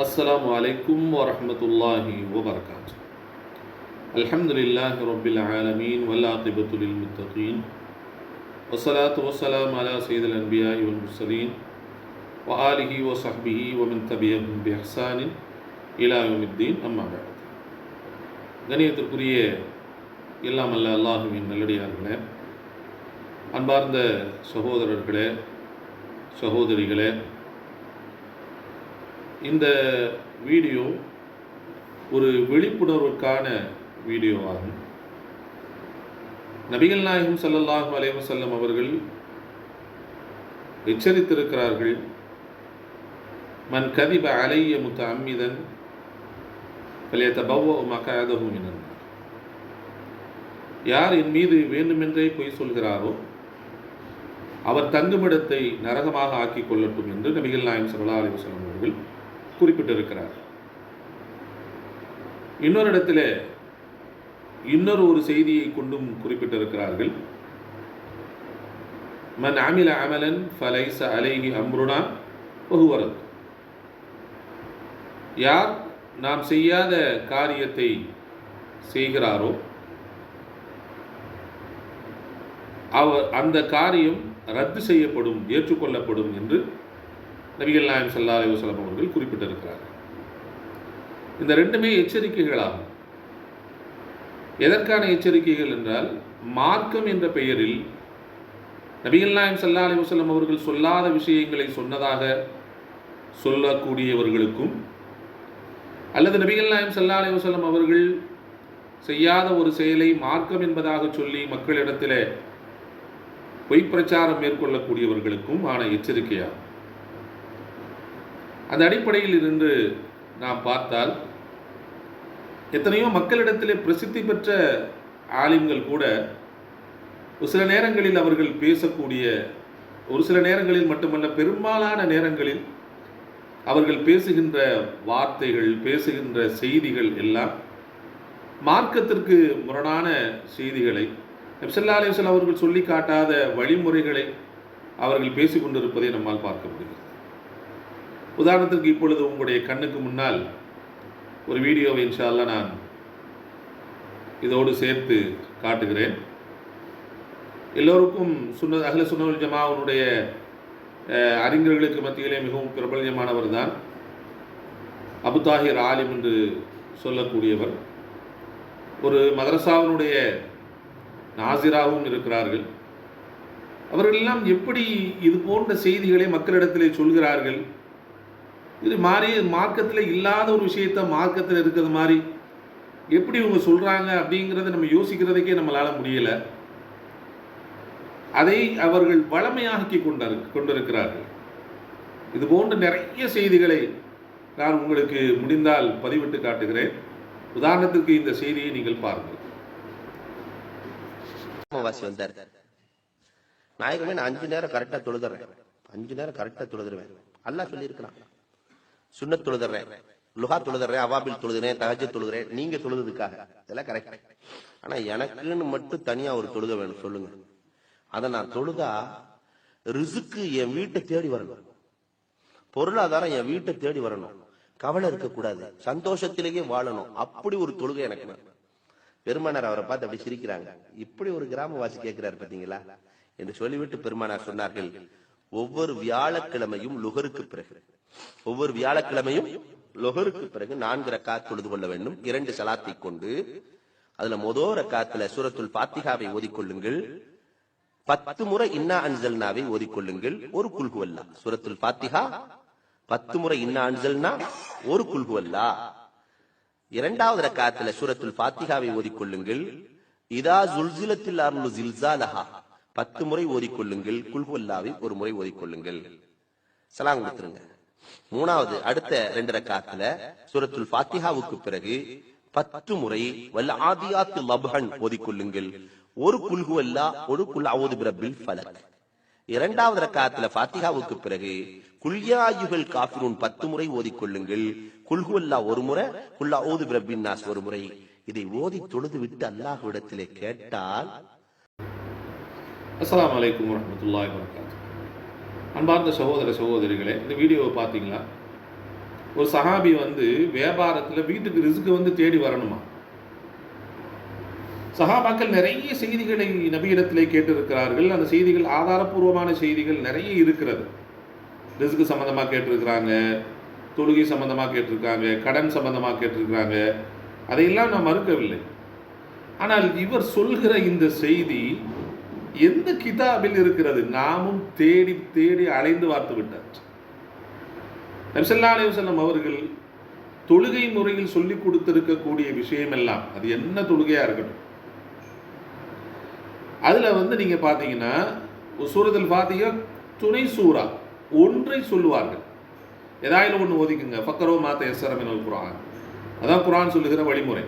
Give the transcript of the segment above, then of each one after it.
அஸ்ஸலாமு அலைக்கும் வரஹ்மத்துல்லாஹி வபரகாத்துஹு. அல்ஹம்துலில்லாஹி ரப்பில் ஆலமீன் வல் ஆகிபத்து லில் முத்தகீன் வஸ்ஸலாத்து வஸ்ஸலாமு அலா சய்யிதில் அன்பியாஇ வல் முர்ஸலீன் வ ஆலிஹி வ ஸஹ்பிஹி வ மன் தபிஅஹும் பி இஹ்சானின் இலா யௌமித்தீன். அம்மா பஅத். கண்ணியத்திற்குரிய எல்லாம் அல்ல அல்லாஹுவின் நல்லடியார்களே, அன்பார்ந்த சகோதரர்களே, சகோதரிகளே, இந்த வீடியோ ஒரு விழிப்புணர்வுக்கான வீடியோவாகும். நபிகள் நாயகம் ஸல்லல்லாஹு அலைஹி வஸல்லம் அவர்கள் எச்சரித்திருக்கிறார்கள், மன் கதிப அலைய முத்தஅம்மிதன் ஃபல்யதபவ்வ மக்அதஹு மினன் நார். யார் என் மீது வேண்டுமென்றே பொய் சொல்கிறாரோ அவர் தங்குமிடத்தை நரகமாக ஆக்கிக் கொள்ளட்டும் என்று நபிகள் நாயகம் ஸல்லல்லாஹு அலைஹி வஸல்லம் அவர்கள் குறிப்பிட்டிருக்கிறார். இன்னொரு இடத்துல இன்னொரு ஒரு செய்தியை கொண்டும் குறிப்பிட்டிருக்கிறார்கள், மன் அமில அமலன் ஃபலைஸ அலைஹி அம்ருனா ஃபஹுவ ரத். யார் நாம் செய்யாத காரியத்தை செய்கிறாரோ அந்த காரியம் ரத்து செய்யப்படும், ஏற்றுக்கொள்ளப்படும் என்று நபிகள் நாயகம் ஸல்லல்லாஹு அலைஹி வஸல்லம் அவர்கள் குறிப்பிட்டிருக்கிறார்கள். இந்த ரெண்டுமே எச்சரிக்கைகளாகும். எதற்கான எச்சரிக்கைகள் என்றால், மார்க்கம் என்ற பெயரில் நபிகள் நாயகம் ஸல்லல்லாஹு அலைஹி வஸல்லம் அவர்கள் சொல்லாத விஷயங்களை சொன்னதாக சொல்லக்கூடியவர்களுக்கும், அல்லது நபிகள் நாயகம் ஸல்லல்லாஹு அலைஹி வஸல்லம் அவர்கள் செய்யாத ஒரு செயலை மார்க்கம் என்பதாக சொல்லி மக்களிடத்தில் பொய் பிரச்சாரம் மேற்கொள்ளக்கூடியவர்களுக்கும் ஆன எச்சரிக்கையாகும். அந்த அடிப்படையில் இருந்து நாம் பார்த்தால், எத்தனையோ மக்களிடத்திலே பிரசித்தி பெற்ற ஆலிம்கள் கூட ஒரு சில நேரங்களில் அவர்கள் பேசக்கூடிய, ஒரு சில நேரங்களில் மட்டுமல்ல பெரும்பாலான நேரங்களில் அவர்கள் பேசுகின்ற வார்த்தைகள், பேசுகின்ற செய்திகள் எல்லாம் மார்க்கத்திற்கு முரணான செய்திகளை, நபி ஸல்லல்லாஹு அலைஹி வஸல்லம் அவர்கள் சொல்லி காட்டாத வழிமுறைகளை அவர்கள் பேசிக்கொண்டிருப்பதை நம்மால் பார்க்க முடிகிறது. உதாரணத்திற்கு இப்பொழுது உங்களுடைய கண்ணுக்கு முன்னால் ஒரு வீடியோவை இன்ஷா அல்லாஹ் நான் இதோடு சேர்த்து காட்டுகிறேன். எல்லோருக்கும் அஹ்ல சுன்னத் வல் ஜமாஅவுடைய அறிஞர்களுக்கு மத்தியிலே மிகவும் பிரபல்யமானவர் தான் அபு தாஹிர் ஆலிம் என்று சொல்லக்கூடியவர். ஒரு மதரசாவினுடைய நாசிராகவும் இருக்கிறார்கள். அவர்களெல்லாம் எப்படி இது போன்ற செய்திகளை மக்களிடத்திலே சொல்கிறார்கள்? இது மாதிரி மார்க்கத்தில் இல்லாத ஒரு விஷயத்தை மார்க்கத்தில் இருக்கிறது மாதிரி எப்படி இவங்க சொல்கிறாங்க அப்படிங்கிறத நம்ம யோசிக்கிறதுக்கே நம்மளால் முடியலை. அதை அவர்கள் வளமையாக்கி கொண்டிருக்கிறார்கள். இது போன்ற நிறைய செய்திகளை நான் உங்களுக்கு முடிந்தால் பதிவிட்டு காட்டுகிறேன். உதாரணத்துக்கு இந்த செய்தியை நீங்கள் பாருங்கள். நாயகமே, நான் 5 நேரம் கரெக்டா தொழுதுறேன், 5 நேரம் கரெக்டா தொழுதுருவேன். அல்லாஹ் சொல்லி இருக்கலாம். சுன்னத் தொழுதுறேன், லுஹா தொழுதுறேன், அவாபில் தொழுதுறேன், தஹஜ்ஜுத் தொழுதுறேன், நீங்க தொழுதுக்காக இதெல்லாம் கரெக்ட். ஆனா எனக்குன்னு மட்டும் தனியா ஒரு தொழுக வேணும், சொல்லுங்க. அதை நான் தொழுதா ரிசுக்கு என் வீட்டை தேடி வரணும், பொருளாதாரம் என் வீட்டை தேடி வரணும், கவலை இருக்கக்கூடாது, சந்தோஷத்திலேயே வாழணும். அப்படி ஒரு தொழுகை எனக்கு வேணும். பெருமானார் அவரை பார்த்து அப்படி சிரிக்கிறாங்க. இப்படி ஒரு கிராமவாசி கேட்கிறாரு பாத்தீங்களா என்று சொல்லிவிட்டு பெருமானார் சொன்னார்கள், ஒவ்வொரு வியாழக்கிழமையும் லுஹருக்கு பிறகு, ஒவ்வொரு வியாழக்கிழமையும் லுஹருக்கு பிறகு 4 ரக்காத் தொழுது கொள்ள வேண்டும். 2 சலாத்தை கொண்டு அதுல முதல் ரக்காத்துல சூரத்துல் ஃபாத்திஹாவை ஓதிக்கொள்ளுங்கள், 10 முறை இன்னா அன்சல்னாவை ஓதிக்கொள்ளுங்கள், ஒரு குல் ஹுவல்லாஹ். சூரத்துல் ஃபாத்திஹா 10 முறை இன்னா அன்சல்னா, ஒரு குல் ஹுவல்லாஹ். 2வது ரக்காத்துல சூரத்துல் ஃபாத்திஹாவை ஓதிக்கொள்ளுங்கள், இதா ஸுல்ஸிலத்தில் அர்லு ஸில்ஸாலஹா 10 முறை ஓதிக்கொள்ளுங்கள், குல் ஹுவல்லாஹ்வை ஒரு முறை ஓதிக்கொள்ளுங்கள், சலாம் கொடுத்துருங்க. 3வது அடுத்த 2 ரக்காத்துல சூரத்துல் ஃபாத்திஹாவுக்கு பிறகு 10 முறை வல் ஆதியாத்தி லப்ஹன் ஓதிக்கொள்ளுங்கள், ஒரு குல் ஹுவல்லாஹ், ஒரு குல் அஊது பிரப்பில் ஃபலக். 2வது ரக்காத்துல ஃபாத்திஹாவுக்கு பிறகு குல் யா அய்யுஹல் காஃபிரூன் 10 முறை ஓதிக்கொள்ளுங்கள், குல் ஹுவல்லாஹ் ஒரு முறை, குல் அஊது பிரப்பின் நாஸ் ஒரு முறை. இதை ஓதி தொழுது விட்டு அல்லாஹ்விடத்திலே கேட்டால். அஸ்ஸலாமு அலைக்கும் வரஹ்மத்துல்லாஹி வபரகாத்துஹு. அன்பார்ந்த சகோதர சகோதரிகளே, இந்த வீடியோவை பார்த்தீங்களா? ஒரு சஹாபி வந்து வியாபாரத்தில் வீட்டுக்கு ரிஸ்க்கு வந்து தேடி வரணுமா. சஹாபாக்கள் நிறைய செய்திகளை நபியிடத்திலே கேட்டிருக்கிறார்கள். அந்த செய்திகள் ஆதாரபூர்வமான செய்திகள் நிறைய இருக்கிறது. ரிஸ்க்கு சம்மந்தமாக கேட்டிருக்கிறாங்க, தொழுகை சம்மந்தமாக கேட்டிருக்காங்க, கடன் சம்மந்தமாக கேட்டிருக்கிறாங்க. அதையெல்லாம் நான் மறுக்கவில்லை. ஆனால் இவர் சொல்கிற இந்த செய்தி எந்த கிதாபில் இருக்கிறது? நாமும் தேடி தேடி அலைந்து பார்த்து விட்டார். நபி ஸல்லல்லாஹு அலைஹி வஸல்லம் அவர்கள் தொழுகை முறையில் சொல்லிக் கொடுத்திருக்கக்கூடிய விஷயமெல்லாம், அது என்ன தொழுகையா இருக்கட்டும், அதுல வந்து நீங்க பார்த்தீங்கன்னா சூரத்துல் ஃபாத்திஹா துணை சூரா ஒன்றை சொல்லுவார்கள். ஏதாயிலும் ஒன்று ஓதிக்குங்க. ஃபக்கரோ மாத்த யஸ்ஸர மினல் குர்ஆன், அதான் குர்ஆன் சொல்லுகிற வழிமுறை.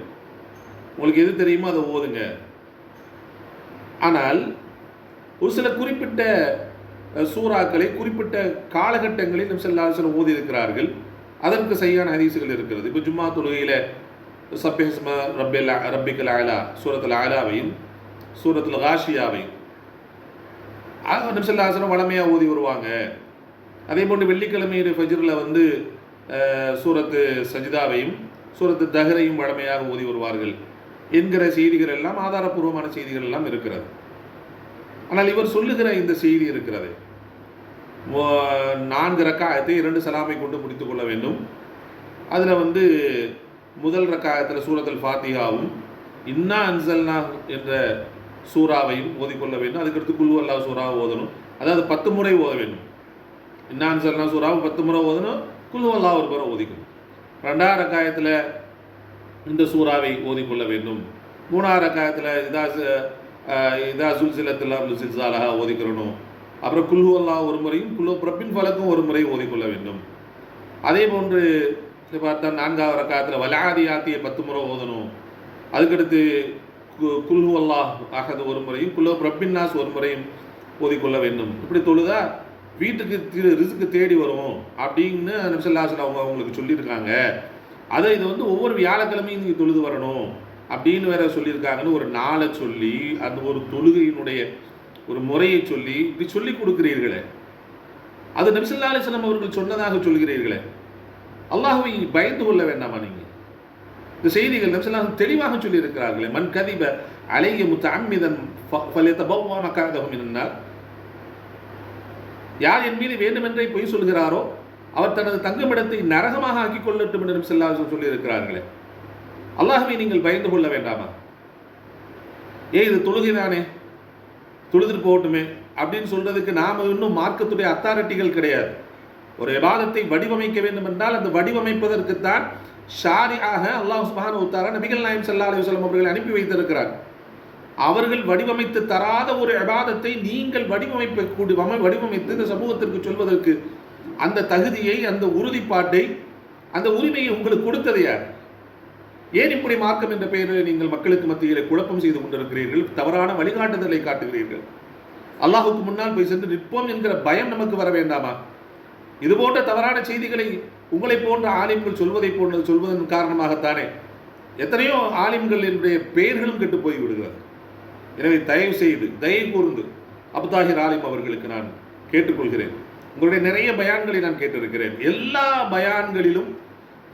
உங்களுக்கு எது தெரியுமோ அதை ஓதுங்க. ஆனால் ஒரு சில குறிப்பிட்ட சூறாக்களை குறிப்பிட்ட காலகட்டங்களில் நபி ஸல்லல்லாஹு அலைஹி வஸல்லம் ஓதி இருக்கிறார்கள். அதற்கு சரியான ஹதீஸுகள் இருக்கிறது. இப்போ ஜும்மா தொழுகையில் சப்பிஹிஸ்ம ரப்பிக்கல் அலா சூரத்துல் அலாவையும் சூரத்துல் காஷியாவையும் நபி ஸல்லல்லாஹு அலைஹி வஸல்லம் வளமையாக ஓதி வருவாங்க. அதே போன்று வெள்ளிக்கிழமை ஃபஜ்ரில் வந்து சூரத்து சஜிதாவையும் சூரத்து தஹரையும் வளமையாக ஓதி வருவார்கள் என்கிற செய்திகள் எல்லாம் ஆதாரபூர்வமான செய்திகள் எல்லாம் இருக்கிறது. ஆனால் இவர் சொல்லுகிற இந்த செய்தி இருக்கிறது, 4 ரக்காயத்தை 2 சலாமை கொண்டு முடித்துக் கொள்ள வேண்டும். அதில் வந்து முதல் ரக்காயத்தில் சூரத்துல் ஃபாத்திஹாவும் இன்னா அன்சல்னா என்ற சூறாவையும் ஓதிக்கொள்ள வேண்டும். அதுக்கடுத்து குல் ஹுவல்லாஹ் சூறாவை ஓதணும். அதாவது 10 முறை ஓத வேண்டும். இன்னா அன்சல்னா சூறாவை 10 முறை ஓதணும், குல் ஹுவல்லாஹ் ஒரு முறை ஓதிக்கணும். 2ஆம் ரக்காயத்தில் இந்த சூறாவை ஓதிக்கொள்ள வேண்டும். 3ஆம் ரக்காயத்தில் இதா சுல்சிலத்துல் அர்து சில்சாலஹா ஓதிக்கிறணும். அப்புறம் குல் ஹுவல்லாஹ் ஒரு முறையும் ரப்பின் ஃபலக்கும் ஒரு முறை ஓதிக்கொள்ள வேண்டும். அதே போன்று பார்த்தா 4ஆம் ரக்காயத்தில் வலாதியாத்தியை 10 முறை ஓதணும். அதுக்கடுத்து குல் ஹுவல்லாஹ் அஹத் ஒரு முறையும் ரப்பின் நாஸ் ஒரு முறையும் ஓதிக்கொள்ள வேண்டும். இப்படி தொழுதா வீட்டுக்கு ரிஸ்க்கு தேடி வரும் அப்படின்னு நபி ஸல்லல்லாஹு அலைஹி வஸல்லம் அவங்களுக்கு சொல்லியிருக்காங்க. அதை இது வந்து ஒவ்வொரு வியாழக்கிழமையும் நீங்கள் தொழுது வரணும் அப்படின்னு வேற சொல்லியிருக்காங்கன்னு ஒரு நாளை சொல்லி அந்த ஒரு தொழுகையினுடைய ஒரு முறையை சொல்லி இப்படி சொல்லி கொடுக்கிறீர்களே, அது நபி ஸல்லல்லாஹு அலைஹி வஸல்லம் அவர்கள் சொன்னதாக சொல்கிறீர்களே, அல்லாஹ்வை பயந்து கொள்ள வேண்டாமா நீங்கள்? இந்த செய்திகள் நபி ஸல்லல்லாஹு அலைஹி வஸல்லம் தெளிவாக சொல்லியிருக்கிறார்களே, மன் கதிப அலைய முத்தஅம்மிதன் ஃபல்யதபவ்வா மகாதஹு மினன் நார், யார் என் மீது வேண்டுமென்றே பொய் சொல்கிறாரோ அவர் தனது தங்குமிடத்தை நரகமாக ஆக்கிக் கொள்ளட்டும் என்று நபி ஸல்லல்லாஹு அலைஹி வஸல்லம் சொல்லி இருக்கிறார்களே, அல்லாஹ்வை நீங்கள் பயந்து கொள்ள வேண்டாமா? இது தொழுகை தானே, தொழுதுட்டு போகட்டுமே அப்படின்னு சொல்றதுக்கு நாம இன்னும் மார்க்கத்துடைய அத்தாரிட்டிகள் கிடையாது. ஒரு இபாதத்தை வடிவமைக்க வேண்டும் என்றால் அந்த வடிவமைப்பதற்குத்தான் ஷாரிஆக அல்லாஹ் சுப்ஹானஹு வ தஆலா நபிகள் நாயகம் ஸல்லல்லாஹு அலைஹி வஸல்லம் அவர்களை அனுப்பி வைத்திருக்கிறார். அவர்கள் வடிவமைத்து தராத ஒரு இபாதத்தை நீங்கள் வடிவமைத்து இந்த சமூகத்திற்கு சொல்வதற்கு அந்த தகுதியை, அந்த உறுதிப்பாட்டை, அந்த உரிமையை உங்களுக்கு கொடுத்தது யார்? ஏன் இப்படி மார்க்கம் என்ற பெயரில் நீங்கள் மக்களுக்கு மத்தியில் குழப்பம் செய்து கொண்டிருக்கிறீர்கள்? தவறான வழிகாட்டுதலை காட்டுகிறீர்கள். அல்லாஹுக்கு முன்னால் போய் சென்று நிற்போம் என்கிற பயம் நமக்கு வர வேண்டாமா? இது போன்ற தவறான செய்திகளை உங்களை போன்ற ஆலிம்கள் சொல்வதன் காரணமாகத்தானே எத்தனையோ ஆலிம்களினுடைய பெயர்களும் கெட்டு போய் விடுகிறது. எனவே தயவு கூர்ந்து அபுதாஹிர் ஆலிம் அவர்களுக்கு நான் கேட்டுக்கொள்கிறேன். உங்களுடைய நிறைய பயான்களை நான் கேட்டிருக்கிறேன். எல்லா பயான்களிலும்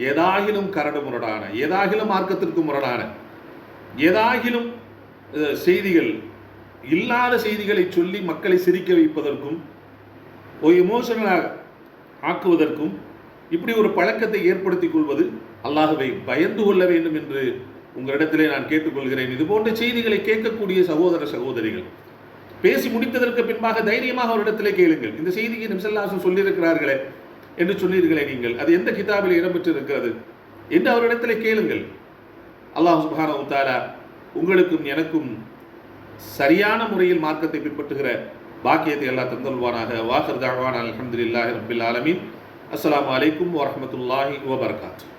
ஏதாகிலும் கரடு முரடான, ஏதாகிலும் மார்க்கத்திற்கு முரணான, ஏதாகிலும் செய்திகள், இல்லாத செய்திகளை சொல்லி மக்களை சிரிக்க வைப்பதற்கும் ஒரு எமோஷனலாக ஆக்குவதற்கும் இப்படி ஒரு பழக்கத்தை ஏற்படுத்திக் கொள்வது அல்லாஹ்வை பயந்து கொள்ள வேண்டும் என்று உங்களிடத்திலே நான் கேட்டுக்கொள்கிறேன். இது போன்ற செய்திகளை கேட்கக்கூடிய சகோதர சகோதரிகள் பேசி முடித்ததற்கு பின்பாக தைரியமாக அவரிடத்திலே கேளுங்கள். இந்த செய்தியை நபி ஸல்லல்லாஹு அலைஹி வஸல்லம் சொல்லியிருக்கிறார்களே என்று சொன்னீர்களே நீங்கள், அது எந்த கிதாபில் இடம்பெற்று இருக்கிறது என்று அவரிடத்திலே கேளுங்கள். அல்லாஹ் சுப்ஹானஹு வ தஆலா உங்களுக்கும் எனக்கும் சரியான முறையில் மார்க்கத்தை பின்பற்றுகிற பாக்கியத்தை அல்லாஹ் தந்தல்வானாக. வாஹிர் தஅவானா அல்ஹம்துலில்லாஹி ரப்பில் ஆலமீன். அஸ்ஸலாமு அலைக்கும் வரஹ்மத்துல்லாஹி வபரகாத்துஹு.